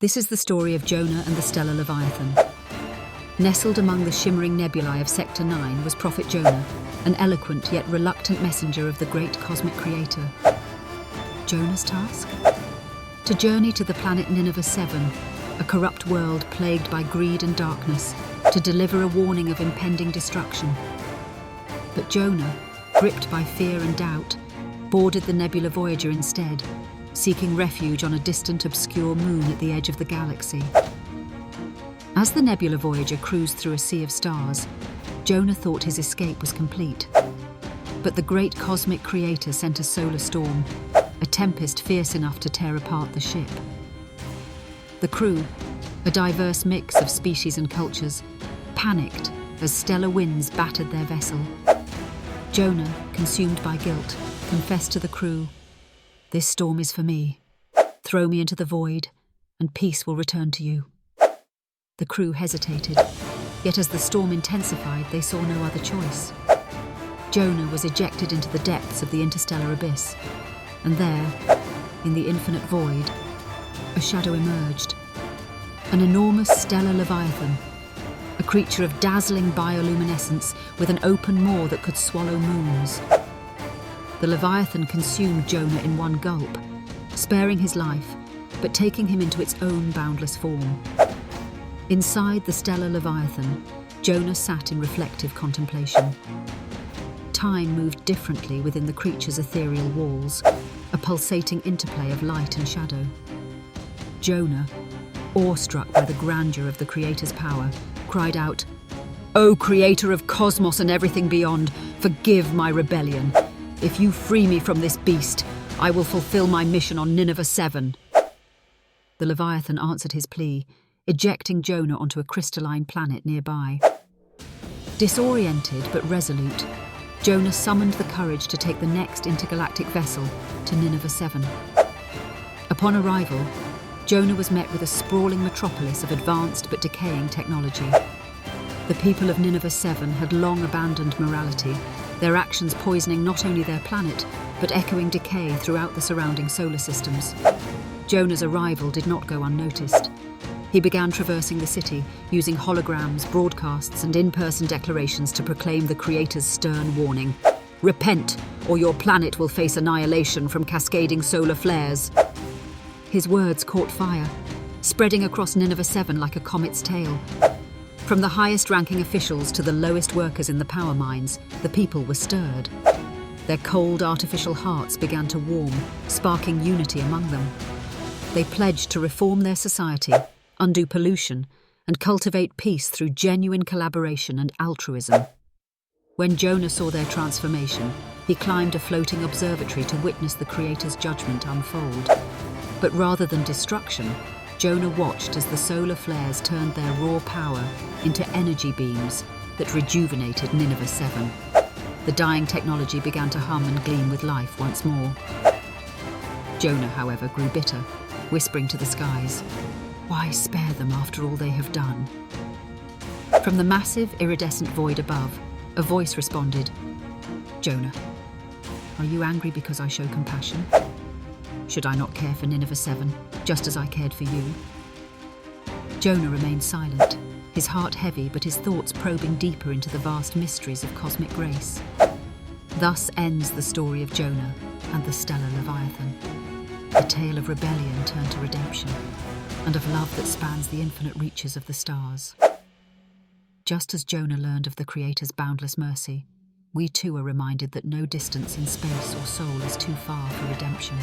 This is the story of Jonah and the stellar Leviathan. Nestled among the shimmering nebulae of Sector 9 was Prophet Jonah, an eloquent yet reluctant messenger of the great cosmic creator. Jonah's task? To journey to the planet Nineveh 7, a corrupt world plagued by greed and darkness, to deliver a warning of impending destruction. But Jonah, gripped by fear and doubt, boarded the Nebula Voyager instead, seeking refuge on a distant, obscure moon at the edge of the galaxy. As the Nebula Voyager cruised through a sea of stars, Jonah thought his escape was complete. But the great cosmic creator sent a solar storm, a tempest fierce enough to tear apart the ship. The crew, a diverse mix of species and cultures, panicked as stellar winds battered their vessel. Jonah, consumed by guilt, confessed to the crew, "This storm is for me. Throw me into the void, and peace will return to you." The crew hesitated, yet as the storm intensified, they saw no other choice. Jonah was ejected into the depths of the interstellar abyss, and there, in the infinite void, a shadow emerged. An enormous stellar Leviathan, a creature of dazzling bioluminescence with an open maw that could swallow moons. The Leviathan consumed Jonah in one gulp, sparing his life, but taking him into its own boundless form. Inside the stellar Leviathan, Jonah sat in reflective contemplation. Time moved differently within the creature's ethereal walls, a pulsating interplay of light and shadow. Jonah, awestruck by the grandeur of the Creator's power, cried out, "O Creator of cosmos and everything beyond, forgive my rebellion. If you free me from this beast, I will fulfill my mission on Nineveh 7. The Leviathan answered his plea, ejecting Jonah onto a crystalline planet nearby. Disoriented but resolute, Jonah summoned the courage to take the next intergalactic vessel to Nineveh 7. Upon arrival, Jonah was met with a sprawling metropolis of advanced but decaying technology. The people of Nineveh 7 had long abandoned morality, their actions poisoning not only their planet, but echoing decay throughout the surrounding solar systems. Jonah's arrival did not go unnoticed. He began traversing the city, using holograms, broadcasts, and in-person declarations to proclaim the Creator's stern warning. "Repent, or your planet will face annihilation from cascading solar flares." His words caught fire, spreading across Nineveh 7 like a comet's tail. From the highest-ranking officials to the lowest workers in the power mines, the people were stirred. Their cold, artificial hearts began to warm, sparking unity among them. They pledged to reform their society, undo pollution, and cultivate peace through genuine collaboration and altruism. When Jonah saw their transformation, he climbed a floating observatory to witness the Creator's judgment unfold. But rather than destruction, Jonah watched as the solar flares turned their raw power into energy beams that rejuvenated Nineveh 7. The dying technology began to hum and gleam with life once more. Jonah, however, grew bitter, whispering to the skies, "Why spare them after all they have done?" From the massive, iridescent void above, a voice responded, "Jonah, are you angry because I show compassion? Should I not care for Nineveh 7, just as I cared for you?" Jonah remained silent, his heart heavy but his thoughts probing deeper into the vast mysteries of cosmic grace. Thus ends the story of Jonah and the stellar Leviathan, a tale of rebellion turned to redemption, and of love that spans the infinite reaches of the stars. Just as Jonah learned of the Creator's boundless mercy, we too are reminded that no distance in space or soul is too far for redemption.